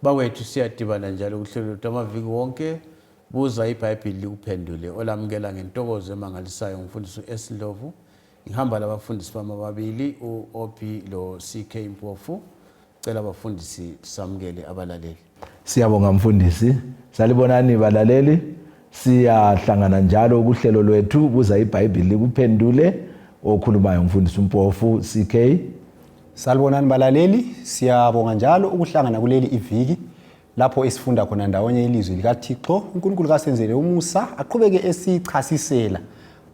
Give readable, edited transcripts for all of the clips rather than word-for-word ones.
bawethu siyadibana njalo kuhlelo lwethu amaviki wonke buza iBhayibheli likuphendule olamukela ngentokozo emangalisayo ngumfundisi uS Ndlovu ngihamba labafundisi bami ababili uOP lo CK Mpofu cela abafundisi samukele abalaleli. Siyabonga mfundisi, salibonani balaleli, siyahlangana njalo kuhlelo lwethu buza iBhayibheli likuphendule okhulumayo ngumfundisi uMpofu CK. Salibonani balaleli, siyabonga njalo ukuhlangana kuleli iviki lapho esifunda khona ndawonye ilizwi likaThixo. uNkulunkulu kasenzele umusa aqhubeke esichasisela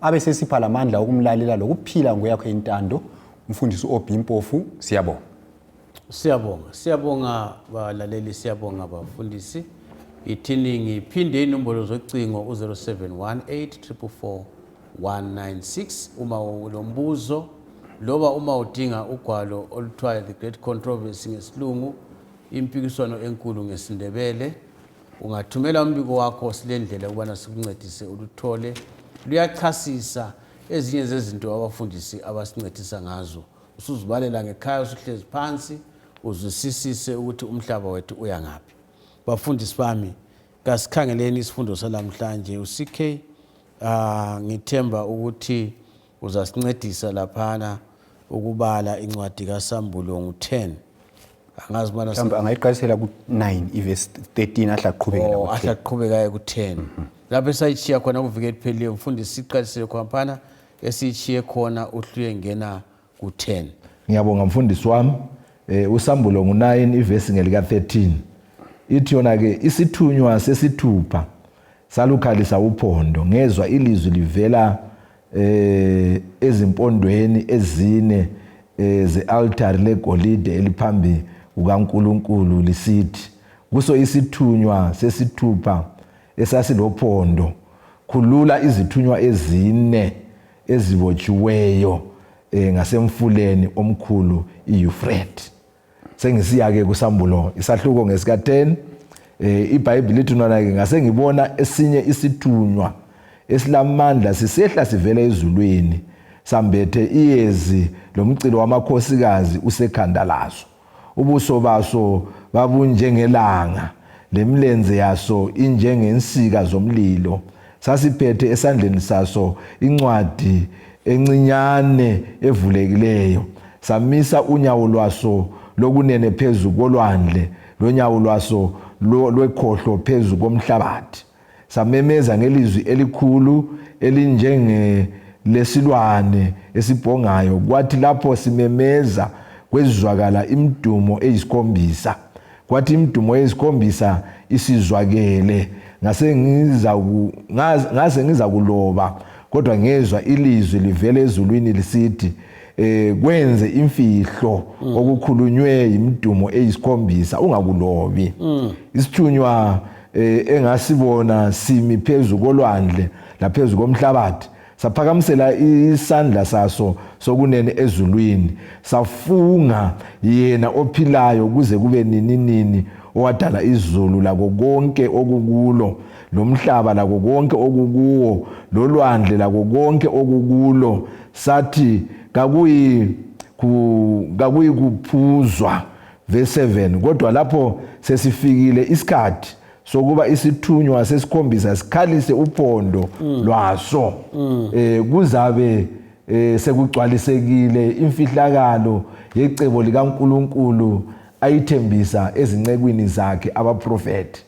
abe sesipha lamandla okumlalela lokuphila ngoyakho intando umfundisi uOP Mpofu. Siyabonga balaleli, siyabonga bafundisi. Ithini ngiphinde inombolo zocingo u0718444196 uma ulombuzo loba uma udinga ugwalo oluthiwa The Great Controversy ngesilungu, impikiswano enkulu ngesindebele, ungathumela umbiko wakho silendlela ukubana sikuncedise uluthole. Luyachasisa ezinye zezinto abafundisi abasincedisa ngazo. Usuzibalela ngekhaya usuhlezi phansi uzwisisise ukuthi umhlaba wethu uya ngaphi. Bafundisi bami, kasikhangeleni isifundo salamhlanje uCK. Ngithemba ukuthi uzasincedisa laphana ukubala incwadi kaSambulo ngo10. Angazi bana mhlawumbe angayiqalisela ku9 iverse 13 ahlaqhubeka ku10. Lapho esayichiya khona kuvike lipheliwe mfundisi siqalisele khona esichiye khona uhluye ngena ku10. Ngiyabonga mfundisi wami. uSambulo ngo9 iverse ngelika 13 ithi yona ke isithunywa sesithupha salukhalisa uphondo ngezwa ilizwi livela ezimpondweni ezine ze-altar legolide eliphambi kukaNkulunkulu lisithi kuso isithunywa sesithupha esasilophondo khulula izithunywa ezine ezibotshiweyo ngasemfuleni omkhulu iEufrate. Sengisiya ke kuSambulo isahluko ngesika 10. iBhayibheli lithi nona ke ngase ngibona esinye isithunywa esilamandla sisehla sivela ezulwini sambethe iyezi lomcilo wamakhosikazi usekhanda laso. Ubuso baso babunjengelanga lemlenze yaso injengensika zomlilo. Sasiphethe esandleni saso incwadi encinyane evulekileyo. Samisa unyawo lwaso lokunene phezu kolwandle lonyawo lwaso lwekhohlo phezu komhlabathi. Samemeza ngelizwi elikhulu elinjenge lesilwane esibhongayo. Kwathi lapho simemeza kwezwakala imidumo eyisikhombisa. Kwathi imidumo eyisikhombisa isizwakele. Ngase ngiza kuloba kodwa ngezwa ilizwi livela ezulwini lisithi kwenze imfihlo okukhulunywe imidumo eyisikhombisa ungakulobi. Isithunywa engasibona simi phezu kolwandle laphezu komhlabathi saphakamisela isandla saso sokunene ezulwini safunga yena ophilayo kuze kube nini owadala izulu lako konke okukulo lomhlaba lako konke okukuwo lolwandle lako konke okukulo sathi kakuyi kuphuzwa. Verse 7 kodwa lapho sesifikile isikhathi sokuba isithunywa sesikhombisa sikhalise uphondo lwaso kuzabe sekugcwalisekile imfihlakalo yecebo likaNkulunkulu ayithembisa ezincekwini zakhe abaprofeti.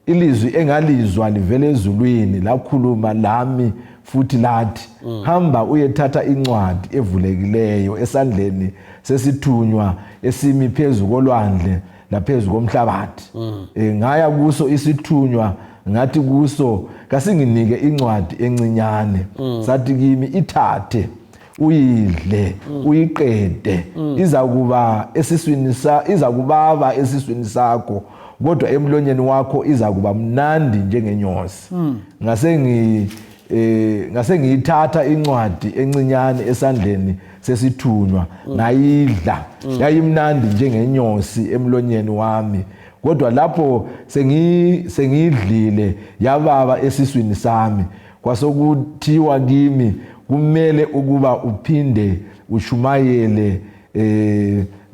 Ilizwi engalizwa livele ezulwini lakhuluma lami futhi lathi hamba uyethatha incwadi evulekileyo esandleni sesithunywa esimi phezu kolwandle laphezu komhlabathi. Ngaya kuso isithunywa ngathi kuso kasinginike incwadi encinyane. Sathi kimi ithathe uyidle uyiqede izakubaba esiswini sakho kodwa emlonyeni wakho izakuba mnandi njengenyosi. Ngase ngiyithatha incwadi encinyane esandleni sesithunywa ngayidla yayimnandi njengenyosi emlonyeni wami kodwa lapho sengiyidlile yababa esiswini sami kwasokuthiwa kimi kumele ukuba uphinde ushumayele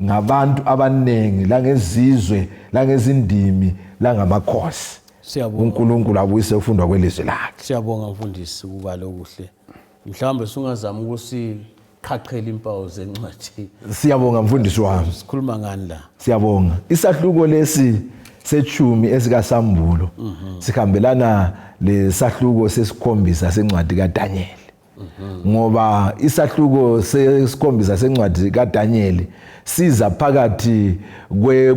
ngabantu abanengi langezizwe langezindimi langamakhosi. uNkulunkulu abuyise ukufundwa kwelizwi lakhe. Siyabonga mfundisi kuba lokuhle. Mhlawumbe singazama ukusiqhaqhela impawu zencwadi. Siyabonga mfundisi wami. Sikhuluma ngani la? Siyabonga. Isahluko lesi sechumi esikaSambulo sikhambelana lesahluko sesikhombisa sencwadi kaDaniel. Ngoba isahluko sesikhombisa sencwadi kaDaniel siza phakathi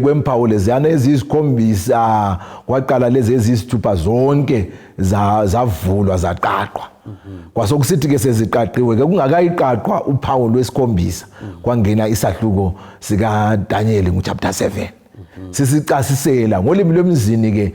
kwempawu leziyana ezisikhombisa kwaqala lezi ezisithupha zonke zavulwa zaqaqwa. Kwasokusithi ke seziqaqiwe ke kungakayiqaqwa uphawu lwesikhombisa kwangena isahluko sika Daniel ngochapter 7. Sisicasisela ngolimi lwemzini ke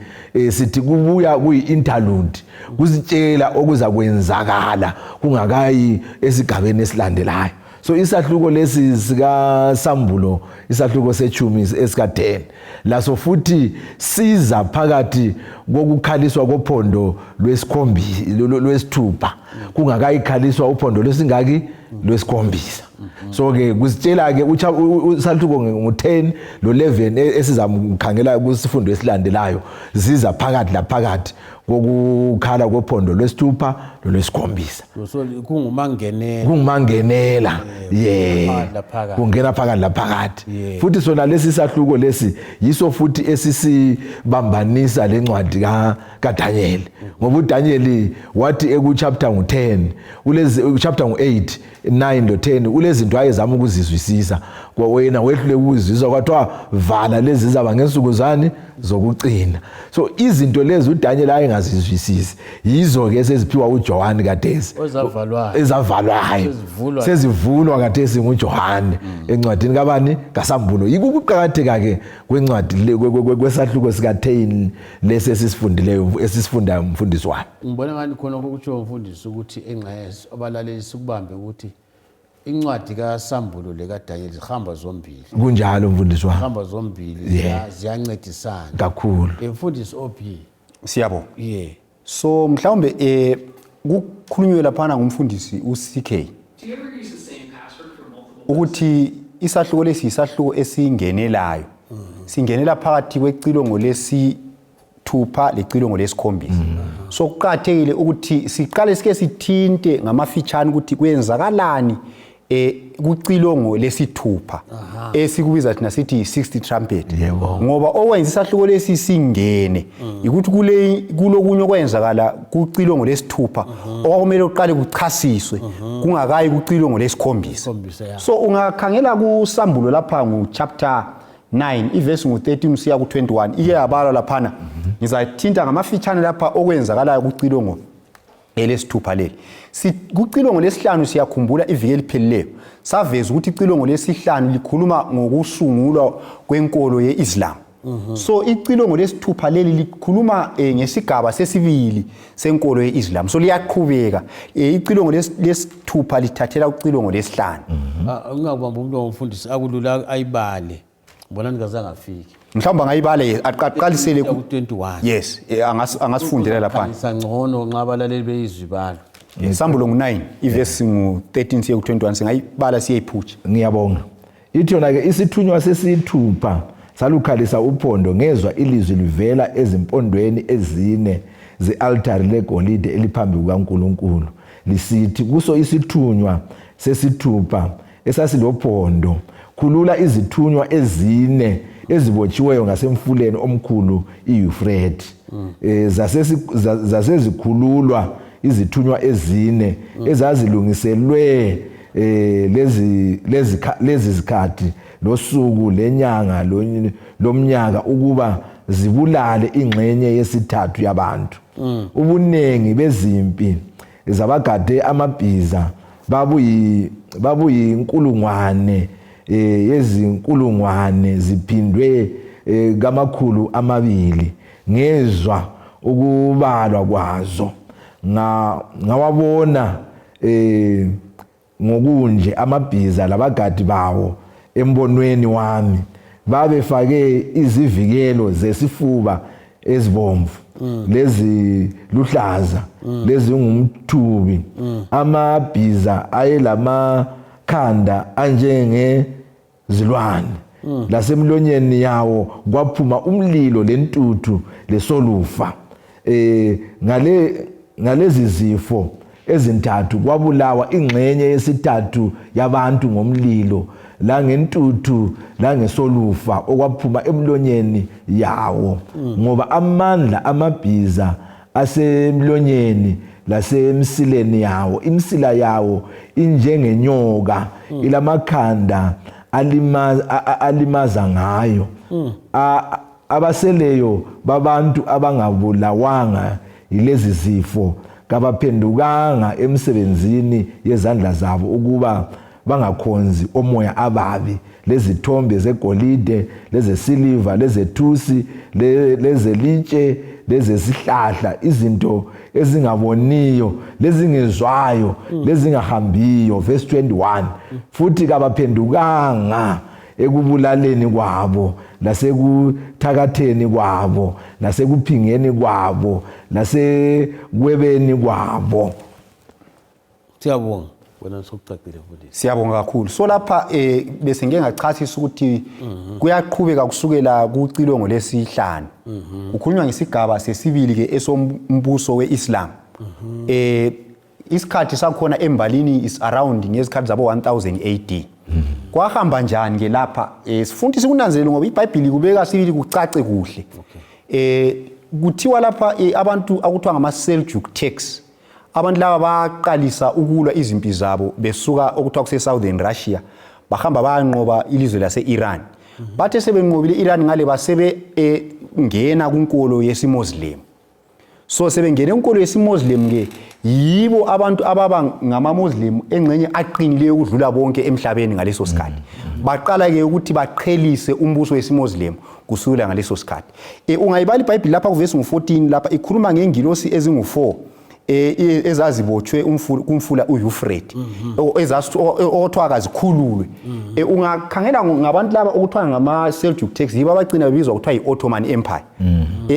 sithi kubuya kuyi-interlude kusitshela okuza kwenzakala kungakayi esigabeni esilandelayo. So isahluko lesi sika Sambulo isahluko sechumi esika10 laso futhi siza phakathi kokukhaliswa kophondo lwesithupha kungakayikhaliswa uphondo lesingaki lwesikhombisa. So ke kusitshela ke usahluko ngo10 lo11 esizamkhangela kusifundo esilandelayo ziza phakathi la phakathi kokukhala kophondo lwesithupha lolwesikhombisa. So kungumangenela kungena phakathi la phakathi. Futhi sona lesi sahluko lesi yiso futhi esisibambanisa lencwadi kaDaniel. Ngoba uDaniel wathi ekuchapter ngo10 chapter ngo8 9 lo10 ulezinto ayezama ukuzizwisisa kwawena wehlule ukuzizwa kwathiwa vala lezi zizaba ngensuku zani zokucina. So izinto lezi uDaniel ayengazizwisisi yizo ke seziphiwa uJohane kaDesi ezavalwayo sezivulwa kaDesi nguJohane encwadini kabani kaSambulo. Yikuqhakatheka ke kwencwadi kwesahluko sika10 lesi esisifundileyo esisifunda umfundisi wami. Ngibona ngani khona ukutsho umfundisi ukuthi engqayezi abalaleli sikubambe ukuthi incwadi kaSambulo lekaDaniel zihamba zombili. Kunjalo mfundisi wami. Zihamba zombili ziyancedisana kakhulu. Mfundisi OP. Siyabonga. So mhlawumbe kukhulunywe laphana ngumfundisi uCK. Ukuthi isahluko lesi isahluko esingenelayo. Singenela phakathi kwecilongo lesithupha lecilongo lesikhombisa. So kuqhathekile ukuthi siqale sike sithinte ngamafitshane ukuthi kwenzakalani kucilongo lesithupha esikubiza thina sithi 60 trumpet. Ngoba okwenza isahluko lesi singene ukuthi kulokunye okwenzakala kucilongo lesithupha okwakumele uqale kuchasiswe kungakayi kucilongo lesikhombisa. So ungakhangela kuSambulo lapha ngochapter 9 iverse ngo13 siya ku21 ike yabalwa laphana. Ngizathinta ngamafitshane lapha okwenzakala kucilongo lesithupha leli. Kucilongo lesihlanu siyakhumbula iviki eliphelileyo saveza ukuthi icilongo lesihlanu likhuluma ngokusungulwa kwenkolo yeIslam. So icilongo lesithupha leli likhuluma ngesigaba sesibili senkolo yeIslam. So liyaqhubeka icilongo lesithupha lithathela ucilongo lesihlanu. Ungakubamba umuntu omfundisi akulula ayibale. Mbona ngazange afike. Mhlawumbe ngayibale aqalisele ku21. Yes, angasifundela lapha. Sangcono nxa abalaleli beyizwi balo. Sambulo ngo9 iverse ngo13 siye ku21 singayibala siyayiphutsha. Ngiyabonga. Ithi yona ke isithunywa sesithupha salukhalisa uphondo ngezwa ilizwi livela ezimpondweni ezine ze-altare legolide eliphambi kukaNkulunkulu lisithi kuso isithunywa sesithupha esasilophondo khulula izithunywa ezine ezibotshiweyo ngasemfuleni omkhulu iEufrate. Zasezikhululwa izithunywa ezine ezazilungiselwe lezi zikhathi losuku lenyanga lomnyaka ukuba zibulale ingxenye yesithathu yabantu. Ubunengi bezimpi zabagade amabhiza babuyinkulungwane yezinkulungwane ziphindwe kamakhulu 200 ngezwa ukubalwa kwazo ngawabona ngokunje amabhiza labagadi bawo embonweni wami babefake izivikelo zesifuba ezibomvu lezi luhlaza lezi ngumthubi amabhiza ayelama khanda anjenge zilwane lasemlonyeni yawo kwaphuma umlilo lentuthu lesolufa ngalezi zifo ezintathu kwabulawa ingxenye yesithathu yabantu ngomlilo la ngentuthu la ngesolufa okwaphuma emlonyeni yawo ngoba amandla amabhiza asemlonyeni lasemsileni yawo imsila yawo injengenyoka ilamakhanda alimaza ngayo abaseleyo babantu abangabulawanga yilezi zifo kabaphendukanga emsebenzini yezandla zabo ukuba bangakhonzi omoya ababi lezithombe zegolide lezesiliva lezethusi lezelitshe lezesihlahla izinto ezingaboniyo lezingezwayo lezingahambiyo verse 21 futhi kabaphendukanga ekubulaleni kwabo lasekuthakatheni kwabo lasekuphingeni kwabo lasekwebeni kwabo. Siyabonga wena sokucacile futhi. Siyabonga kakhulu. So lapha bese ngeke ngachasisa ukuthi kuyaqhubeka kusukela kucilongo lesihlanu. Kukhulunywa ngesigaba sesibili ke esombuso weIslam. Isikhathi sakhona embalini is around ngezikhathi zabo 1000 AD. Kwahamba njani ke lapha sifundi sikunanzelele ngoba iBhayibheli kubeka sibili kucace kuhle. Kuthiwa lapha abantu akuthiwa ngama Seljuk Turks abantu laba baqalisa ukulwa izimpi zabo besuka okuthiwa kuse Southern Russia bahamba bayanqoba ilizwe lase-Iran. Bathe sebenqobile iRan ngale basebe ngena kunkolo yesiMuslim. So sebengena kunkolo yesiMuslim ke yibo abantu ababa ngamaMuslim engcenye aqinileyo ukudlula bonke emhlabeni ngaleso sikhathi. Baqala ke ukuthi baqhelise umbuso wesiMuslim kusukela ngaleso sikhathi. Ungayibala iBhayibheli lapha kuvesi ngo14 lapha ikhuluma ngengilosi ezingu4 ezazibotshwe kumfula uEuphrates othwa kazikhululwe. Ungakhangela ngabantu laba okuthiwa ngama Seljuk Turks yibo abagcina bebizwa ukuthiwa yiOttoman Empire.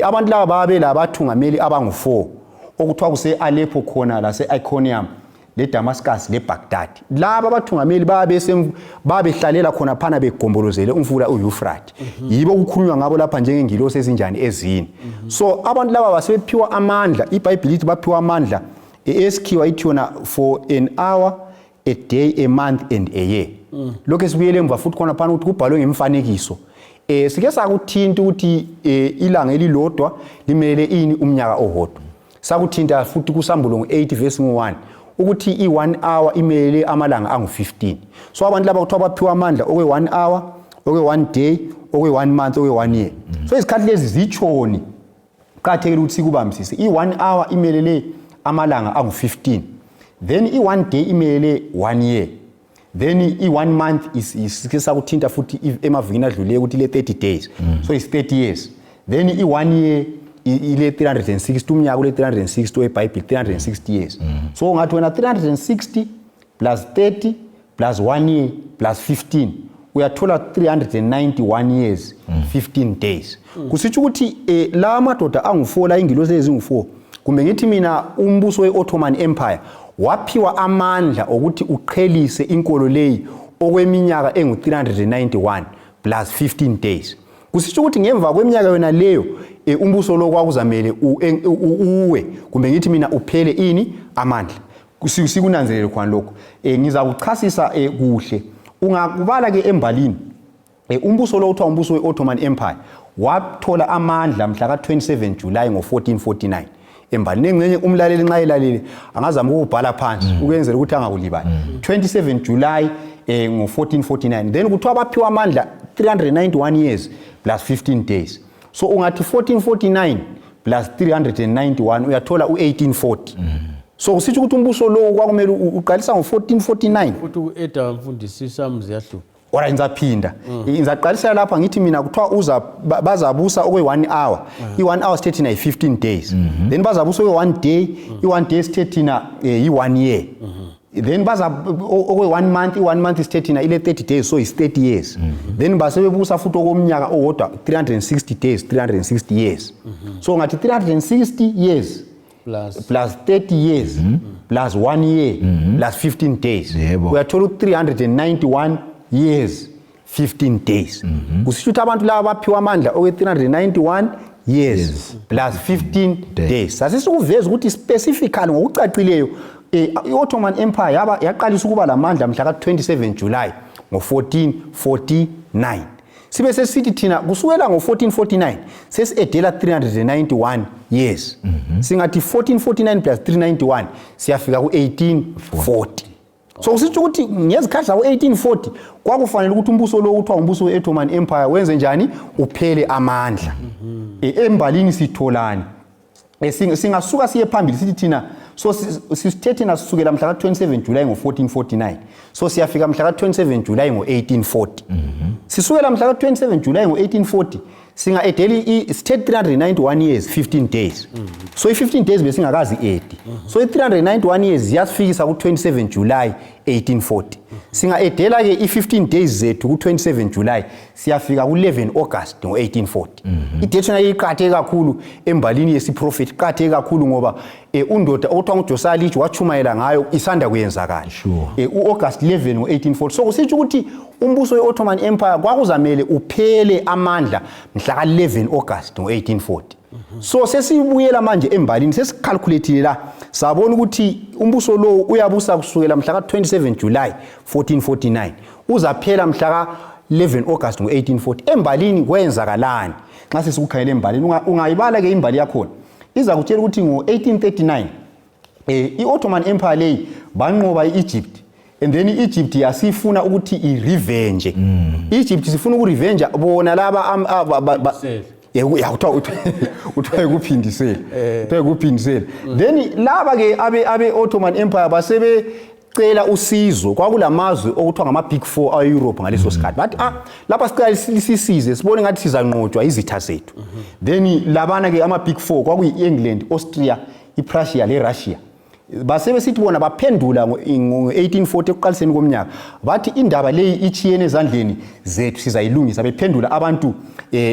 Abantu laba babe labathungameli abangu4 okuthiwa kuse Aleppo khona lase Iconium le Damascus le Baghdad. Laba abathungameli babehlalela khona phana begombolozele umfula uEuphrates. Yibo ukukhulunywa ngabo lapha njengengilosi ezinjani ezini. So abantu laba basebephiwa amandla iBhayibheli lithi baphiwa amandla esikhiwa ithona for an hour a day a month and a year. Lokho esibuyele emva futhi khona phana ukuthi kubhalwe ngemfanekiso. Sike sakuthinta ukuthi ilanga elilodwa limele ini umnyaka owodwa. Sakuthinta futhi kuSambulo 8 verse 1 ukuthi i1 hour imele amalanga angu15. So abantu laba kuthiwa baphiwa amandla okwe1 hour, okwe1 day, okwe1 month, okwe1 year. So izikhathi lezi zichoni qathekile ukuthi sikubambisise. I1 hour imelele amalanga angu15. Then i1 day imelele 1 year. Then i1 month is sakuthinta futhi emavikini adlule ukuthi le 30 days. So it's 30 years. Then i1 year ile 360 umnyaka ule 360 eBhayibheli 360 years. So ngathi wena 360 plus 30 plus 1 year plus 15 uyathola 391 years 15 days. Kusitsho ukuthi la madoda angu4 la ingilosi ezingu4 kumbe ngithi mina umbuso weOttoman Empire waphiwa amandla ukuthi uqhelise inkolo leyi okweminyaka engu391 plus 15 days. Kusitsho ukuthi ngemva kweminyaka yona leyo umbuso lo kwakuzamele uwe kumbe ngithi mina uphele ini amandla. Sikunanzelele khona lokho. Ngizakuchasisa kuhle. Ungakubala ke embalini umbuso lo uthiwa umbuso weOttoman Empire wathola amandla mhla ka27 July ngo1449. Embalini engcenye umlaleli nxa elalele angazama ukubhala phansi ukwenzela ukuthi angakulibali. 27 July ngo1449. Then kuthiwa baphiwa amandla 391 years plus 15 days. So ungathi 1449 plus 391 uyathola u1840. So kusitsho ukuthi umbuso lo kwakumele uqalisa ngo1449. Futhi uEdam mfundisi samzi yahluka. Ora ngizaphinda. Ngizaqalisa lapha ngithi mina kuthiwa bazabusa okwe1 hour. I1 hour sithethe na 15 days. Then bazabusa okwe1 day, i1 day sithethe na i1 year. Then baza okwe1 month, i1 month sithethe na ile 30 days so is 30 years. Then basebebusa futhi okomnyaka owodwa 360 days, 360 years. So ngathi 360 years plus 30 years plus 1 year plus 15 days. Uyathola 391 years 15 days. Kusisho ukuthi abantu laba baphiwa amandla owe 391 years plus 15 days. Sasisukuveza ukuthi specifically ngokucacileyo i-Ottoman Empire yaqalisa ukuba lamandla mhla ka-27 July ngo-1449. Sibe sesithi thina kusukela ngo-1449 sesi-edela 391 years. Singathi 1449 plus 391 siyafika ku-1840. So kusitsho ukuthi ngezikhathi zawo-1840 kwakufanele ukuthi umbuso lo kuthiwa umbuso we-Ottoman Empire wenze njani uphele amandla. Embalini sitholani singasuka siye phambili sithi thina so sisithe thina sisukela mhla ka-27 July ngo-1449 so siyafika mhla ka-27 July ngo-1840. Sisukela mhla ka-27 July ngo-1840 singa-edeli sithe 391 years 15 days. So i-15 days besingakazi 80. So i-391 years yasifikisa ku-27 July 1840. Singa-edela-ke i-15 days zethu ku-27 July siyafika ku-11 August ngo-1840. I-date yona iqhathe kakhulu embalini yesiprofethi, iqhathe kakhulu ngoba undoda okuthiwa nguJosiah Leach wachumayela ngayo isanda kuyenzakala. U-August 11 ngo-1840. So kusitsho ukuthi umbuso we-Ottoman Empire kwakuzamele uphele amandla mhla ka-11 August ngo-1840. So sesibuyela manje embalini sesicalculate la sabona ukuthi umbuso lo uyabusa kusukela mhla ka-27 July 1449 uzaphela mhla ka-11 August ngo-1840. Embalini kwenzakalani nxa sesikukhangela embalini ungayibala ke imbali yakhona iza kutshela ukuthi ngo-1839 i-Ottoman Empire leyi banqoba i-Egypt and then i-Egypt yasifuna ukuthi i-revenge. Egypt sifuna uku-revenge bona laba uthiwa ukuphindisela. Then laba ke abe-Ottoman Empire basebecela usizo kwakulamazwe okuthiwa ngama-Big Four awe-Europe ngaleso sikhathi bathi lapha sicela sisize sibone ngathi sizanqotshwa izitha zethu. Then labana ke ama-Big Four kwakuyi-England, Austria, i-Prussia le-Russia basebe sithi bona baphendula ngo-1840 ekuqaliseni komnyaka bathi indaba leyi ichiyene ezandleni zethu sizayilungisa. Bephendula abantu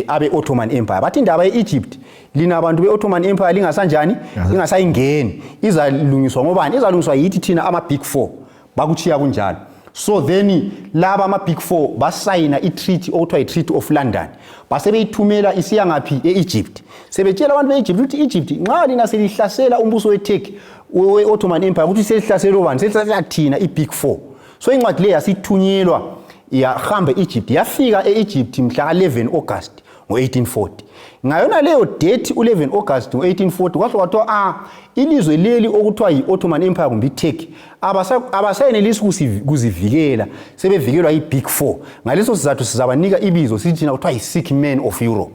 abe-Ottoman Empire bathi indaba ye-Egypt lina abantu be-Ottoman Empire lingasanjani lingasayingeni izalungiswa ngobani izalungiswa yithi thina ama-Big Four bakuchiya kunjalo. So then laba ama-Big Four basayina i-treaty okuthiwa i-Treaty of London basebeyithumela isiya ngaphi e-Egypt sebetshela abantu be-Egypt ukuthi i-Egypt nxa lina selihlasela umbuso we-Turkey we-Ottoman Empire ukuthi selihlasela ubani selihlasela thina i-Big Four. So incwadi le yasithunyelwa yahamba e-Egypt yafika e-Egypt mhla ka-11 August ngo-1840. Ngayona leyo date u-11 August ngo-1840 kwathiwa ilizwe leli okuthiwa yi-Ottoman Empire kumbe i-Turkey abasayenelisi ukuzivikela sebevikelwa yi-Big Four. Ngaleso sizathu sizabanika ibizo sithi thina kuthiwa yi-Sick Men of Europe.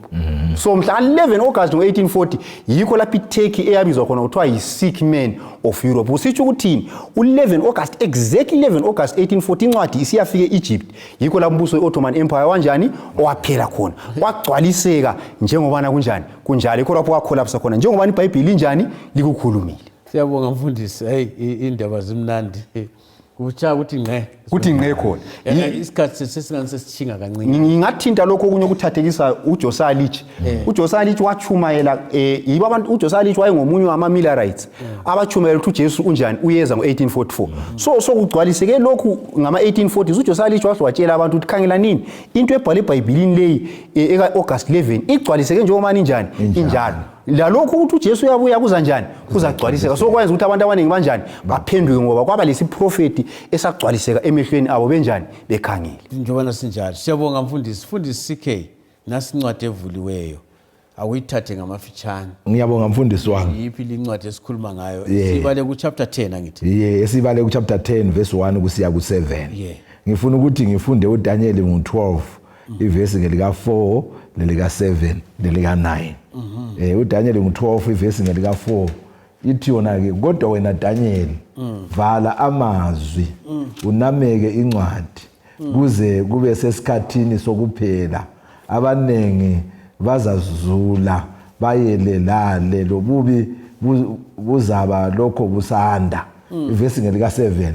So mhla ka-11 August ngo-1840 yikho lapho i-Turkey eyabizwa khona kuthiwa yi-Sick Men of Europe. Usitsho ukuthini u-11 August exactly 11 August 1840 incwadi isiyafika e-Egypt yikho lapho umbuso we-Ottoman Empire wanjani owaphela khona kwagcwaliseka njengobana kunjalo yikho lapho wakholapsa khona njengoba iBhayibheli linjani likukhulumile. Siyabonga mfundisi. Hey indaba zimnandi. Kucha ukuthi ngqe. Kuthi ngqe khona. Isikhathi sesingani sesichinga kancane. Ngingathinta lokho okunye ukuthathekisa uJosiah Leach. uJosiah Leach wachumayela yibo abantu uJosiah Leach wayengomunye wama-Millerites abachumayela ukuthi uJesu unjani uyeza ngo-1844. So kugcwaliseke lokhu ngama-1840s uJosiah Leach watshela abantu ukuthi khangela nini into ebhalwe eBhayibhelini leyi eka-August 11 igcwaliseke njengomani injani injalo. Lalokho ukuthi uJesu uyabuya kuza njani kuzagcwaliseka. So kwenza ukuthi abantu abaningi banjani baphenduke ngoba kwaba lesiprofeti esagcwaliseka emehlweni abo benjani bekhangile. Njengobana sinjalo. Siyabonga mfundisi. Mfundisi CK nasi incwadi evuliweyo awuyithathe ngamafitshane. Ngiyabonga mfundisi wami. Yiphi lincwadi esikhuluma ngayo? Sibale ku chapter 10 angithi. Esibale ku chapter 10 verse 1 kusiya ku 7. Ngifuna ukuthi ngifunde uDaniel ngo-12 ivesi ngelika 4 nelika 7 nelika 9. uDaniel ngo-12 ivesi ngelika 4 ithi yona ke kodwa wena Daniel vala amazwi unameke incwadi kuze kube sesikhathini sokuphela abanengi bazazula bayelelale lobubi buzaba lokho busanda. Ivesi ngelika 7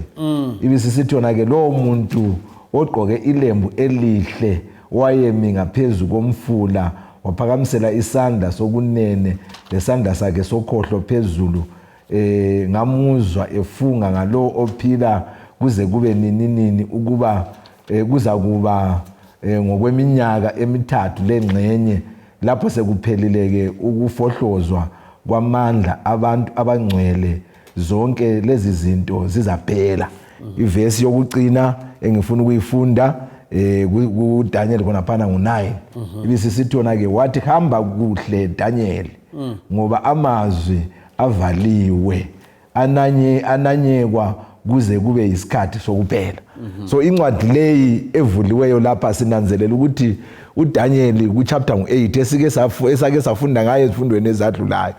ibisisithi yona ke lo muntu ogqoke ilembu elihle wayemi ngaphezulu komfula waphakamisela isandla sokunene lesandla sakhe sokhohlo phezulu ngamuzwa efunga ngalo ophila kuze kube nini ukuba kuza kuba ngokweminyaka emithathu lengxenye lapho sekuphelile ke ukufohlozwa kwamandla abantu abangcwele zonke lezi zinto zizaphela. Ivesi yokucina engifuna ukuyifunda kuDaniel khona phana ngo9 ibisisithona ke wathi hamba kuhle Daniel ngoba amazwi avaliwe ananyekwa kuze kube isikhathi sokuphela. So incwadi leyi evuliweyo lapha sinanzelela ukuthi uDaniel ku chapter ngo8 esake safunda ngaye ezifundweni ezadlulayo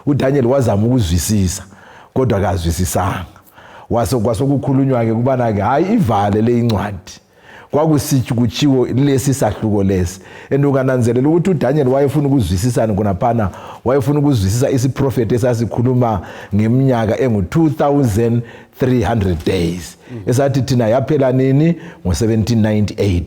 uDaniel wazama ukuzwisisa kodwa akazwisisanga kwasokukhulunywa ke kubana ke hayi ivale le incwadi kwakusithi kuchiwo lesi sahluko lesi endukananzelela ukuthi uDaniel wayefuna ukuzwisisana khonaphana wayefuna ukuzwisisa isiprofeti esasikhuluma ngeminyaka engu2300 days esathi thina yaphela nini ngo1798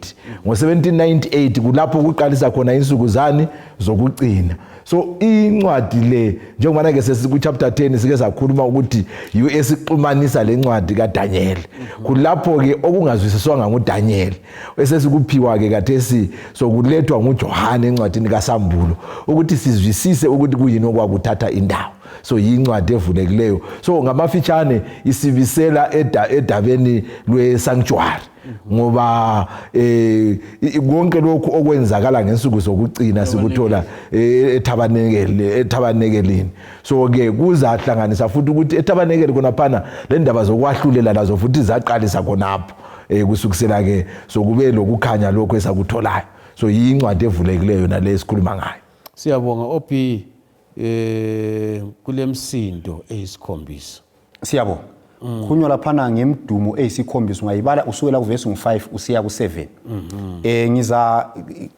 ngo1798 kulapho kuqalisa khona insuku zani zokucina. So incwadi le njengoba ke sesiku chapter 10 sike sakhuluma ukuthi esixumanisa lencwadi kaDaniel kulapho ke okungazwisiswanga nguDaniel esesikuphiwa ke kathesi sokulethwa nguJohane encwadini kaSambulo ukuthi sizwisise ukuthi kuyini okwakuthatha indawo. So yincwadi evulekileyo. So ngamafitshane isibisela edabeni lwesanctuary ngoba konke lokhu okwenzakala ngensuku zokucina sikuthola etabernakelini. So ke kuzahlanganisa futhi ukuthi etabernakel khonaphana le ndaba zokwahlulela lazo futhi zaqalisa khonapho kusukisela ke sokube lokukhanya lokho esakutholayo. So yincwadi evulekileyo nale sikhuluma ngayo. Siyabonga ophi kulemsindo eyisikhombisa. Siyabonga. Khunyo laphana ngemdumo eyisikhombisa ungayibala usukela kuvesi ngo5 usiya ku7. Ngiza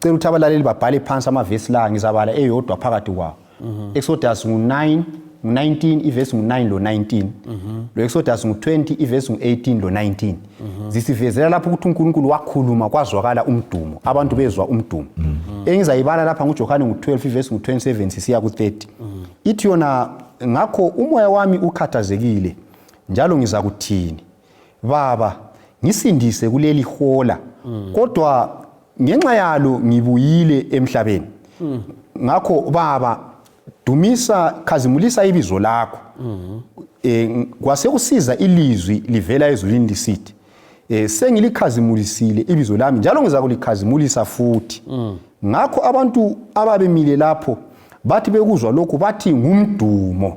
cela ukuthi abalaleli babhale phansi amavesi la ngizabala eyodwa phakathi kwawo. Exodus ngo19 ivesi ngo9 lo19. Lo Exodus ngo20 ivesi ngo18 lo19. Zisivezela lapho ukuthi uNkulunkulu wakhuluma kwazwakala umdumo. Abantu bezwa umdumo. Engizayibala lapha nguJohane ngo12 ivesi ngo27 sisiya ku30. Ithi yona ngakho umoya wami ukhathazekile njalo ngizakuthini baba ngisindise kuleli hola kodwa ngenxa yalo ngibuyile emhlabeni. Ngakho baba dumisa khazimulisa ibizo lakho. Kwase kusiza ilizwi livela ezulwini lisithi sengilikhazimulisile ibizo lami njalo ngizakulikhazimulisa futhi. Ngakho abantu ababemile lapho bathi bekuzwa lokho bathi ngumdumo.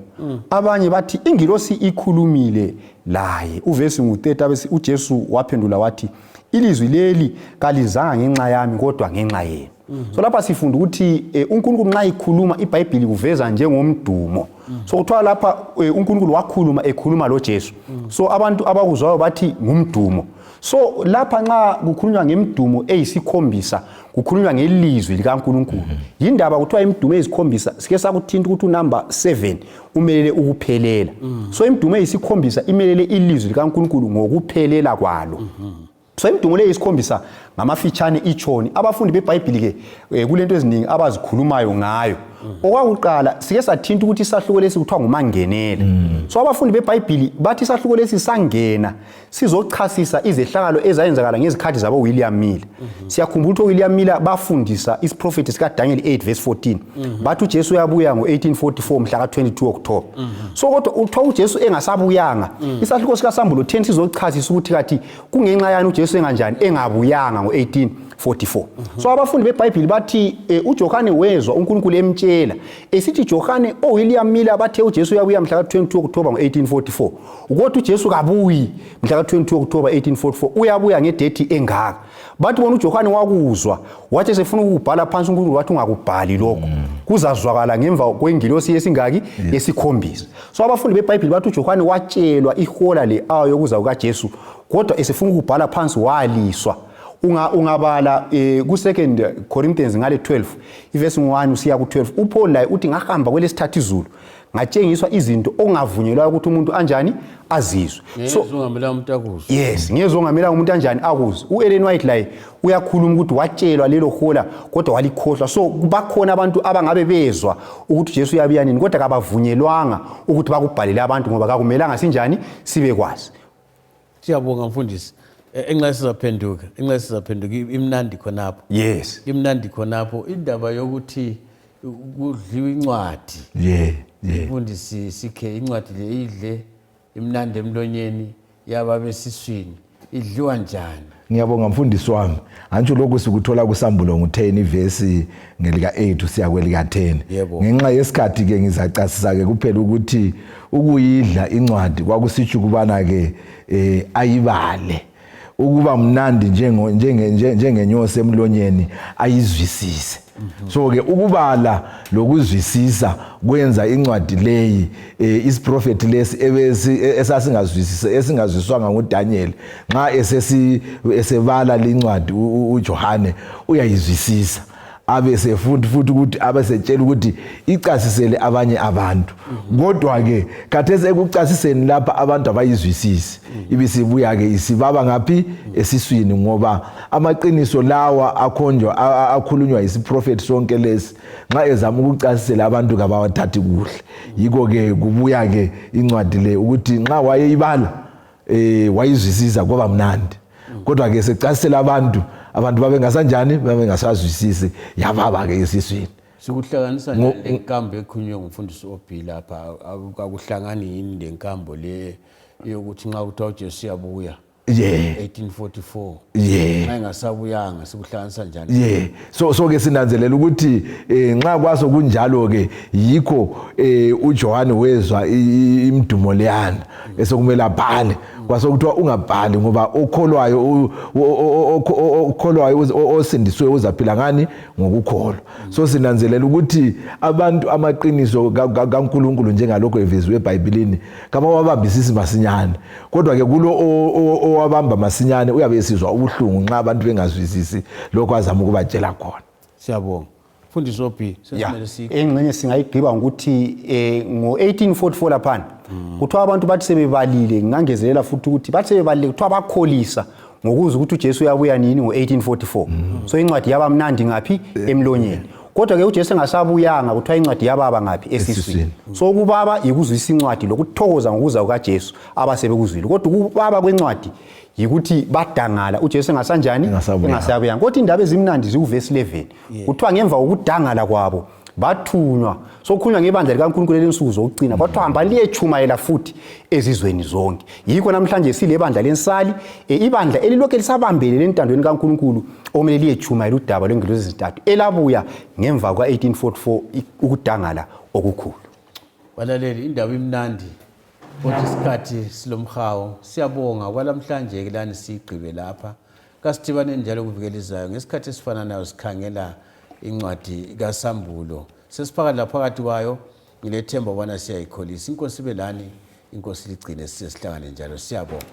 Abanye bathi ingilosi ikhulumile laye. Uvesi ngo30 bese uJesu waphendula wathi ilizwi leli kalizanga ngenxa yami kodwa ngenxa yenu. So lapha sifunda ukuthi uNkulunkulu nxa ikhuluma iBhayibheli kuveza njengomdumo. So kuthiwa lapha uNkulunkulu wakhuluma ekhuluma lo Jesu. So abantu abakuzwayo bathi ngumdumo. So lapha nxa kukhulunywa ngemdumo eyisikhombisa kukhulunywa ngelizwi likaNkulunkulu. Yindaba kuthiwa imidumo eyisikhombisa sike sakuthinta ukuthi unumber 7 umelele ukuphelela. So imidumo eyisikhombisa imelele ilizwi likaNkulunkulu ngokuphelela kwalo. So imidumo le isikhombisa ngamafitshane ichoni abafundi beBhayibheli ke kulento eziningi abazikhulumayo ngayo. Okwakuqala sike sathinta ukuthi isahluko lesi kuthiwa ngumangenele. So abafundi beBhayibheli bathi isahluko lesi sangena sizochasisa izehlakalo ezayenzakala ngezikhathi zabo William Miller. Siyakhumbula ukuthi William Miller bafundisa isiprofeti sika Daniel 8:14. Bathi uJesu uyabuya ngo1844 mhla ka22 October. So kodwa uthiwa uJesu engasabuyanga isahluko sika Sambulo 10 sizochasisa ukuthi kathi kungenxa yani uJesu enganjani engabuyanga ngo1844. So abafundi beBhayibheli bathi uJohane wezwa uNkulunkulu emtshela esithi Johane William Miller bathe uJesu uyabuya mhla ka22 October ngo1844. Ukuthi uJesu kabuyi mhla ka22 October 1844 uyabuya ngedate engaka. Bathi bona uJohane wakuzwa wathi sefuna ukubhala phansi uNkulunkulu wathi ungakubhali lokho kuzazwakala ngemva kwengilosi yesingaki yesikhombisa. So abafundi beBhayibheli bathi uJohane watshelwa ihola le ayo yokuza kukaJesu kodwa esefuna ukubhala phansi waliswa. Ungabala ku 2 Corinthians ngale 12 ivesi 1 usiya ku12 uPaul la uthi ngahamba kwelesithathu izulu ngatshengiswa izinto ongavunyelwa ukuthi umuntu anjani azizwe. So ungamela umuntu akuzwe. Yes, ngezongamela umuntu anjani akuzwe. uEllen White la uyakhuluma ukuthi watshelwa lelo hola kodwa walikhohlwa. So kubakhona abantu abangabe bezwa ukuthi Jesu uyabuya nini kodwa kabavunyelwanga ukuthi bakubhalele abantu ngoba akumelanga sinjani sibe kwazi. Siyabonga mfundisi. enxa sizaphenduka imnandi khonapho. Yes. Imnandi khonapho indaba yokuthi kudliwa incwadi. Mfundisi sikhe incwadi le idle imnandi emlonyeni yaba besiswini idliwa njani? Ngiyabonga mfundisi wami. Antsho lokhu sikuthola kuSambulo ngo-10 ivesi ngelika 8 siya kwelika 10. Ngenxa yesikhathi ke ngizacasisa ke kuphela ukuthi ukuyidla incwadi kwakusitsho kubana ke ayibale. Ukuba mnandi njengenyosi emlonyeni ayizwisise. So ke ukubala lokuzwisisa kwenza incwadi leyi isiprofeti lesi esingazwisiswanga nguDaniel nxa esebala lincwadi uJohane uyayizwisisa abese futhi ukuthi abesetshela ukuthi icasisele abanye abantu. Kodwa ke khathesi ekucasiseni lapha abantu abayizwisisi ibisibuya ke isibaba ngaphi esiswini ngoba amaqiniso lawa akhulunywa isiprofeti sonke lesi nxa ezama ukucasisela abantu kabawathathi kuhle. Yiko ke kubuya ke incwadi le ukuthi nxa wayeyibala wayizwisisa ngoba mnandi. Kodwa ke secasisela abantu babengasanjani babengasazwisisi yababa ke esiswini. Sikuhlanganisa lenkambo ekhunywe ngumfundisi oBhi lapha akuhlangani yini lenkambo le yokuthi nxa kuthiwa uJesu uyabuya 1844 nxa engasabuyanga sikuhlanganisa njani? So ke sinanzelela ukuthi nxa kwaso kunjalo ke yikho uJohane wezwa imdumo leyana esokumele abhale kwasokuthiwa ungabhali ngoba okholwayo osindiswe uzaphila ngani ngokukholwa. So sinanzelela ukuthi abantu amaqiniso kaNkulunkulu njengalokho eveziwe eBhayibhelini kabawabambisisi masinyane. Kodwa ke kulo owabamba masinyane uyabe esizwa ubuhlungu nxa abantu bengazwisisi lokho azama ukubatshela khona. Siyabonga. Mfundisi oBhi sesimele engxenye singayigqiba ukuthi ngo-1844 laphana kuthiwa abantu bathi sebebalile ngangezelela futhi ukuthi bathi sebebalile kuthiwa bakholisa ngokuza ukuthi uJesu uyabuya nini ngo-1844. So incwadi yaba mnandi ngaphi emlonyeni. Kodwa ke uJesu engasabuyanga kuthiwa incwadi yababa ngaphi esiswini. So ukubaba ikuzwisa incwadi lokuthokoza ngokuza kukaJesu abasebekuzwile. Kodwa ukubaba kwencwadi yikuthi badangala uJesu engasanjani engasabuyanga. Kodwa indaba ezimnandi zikuvesi 11 kuthiwa ngemva kokudangala kwabo bathunywa. So kukhulunywa ngebandla likaNkulunkulu lensuku zokucina kwathiwa hamba liyechumayela futhi ezizweni zonke. Yikho namhlanje sile bandla lensali ibandla elilokhu lisabambele lentandweni kaNkulunkulu omele liyechumayela udaba lwengelosi ezintathu elabuya ngemva kwa1844 ukudangala okukhulu. Balaleli indaba imnandi kodwa isikhathi silomhawo. Siyabonga kwalamhlanje ke lani sigqibe lapha. Kasithibane njalo kuvikelizayo ngesikhathi esifana nayo sikhangela incwadi kaSambulo. Sesiphakathi laphakathi kwayo ngilethemba bona siyayikholisa. Inkosi ibe lani, inkosi ligcine sisihlangane njalo. Siyabonga.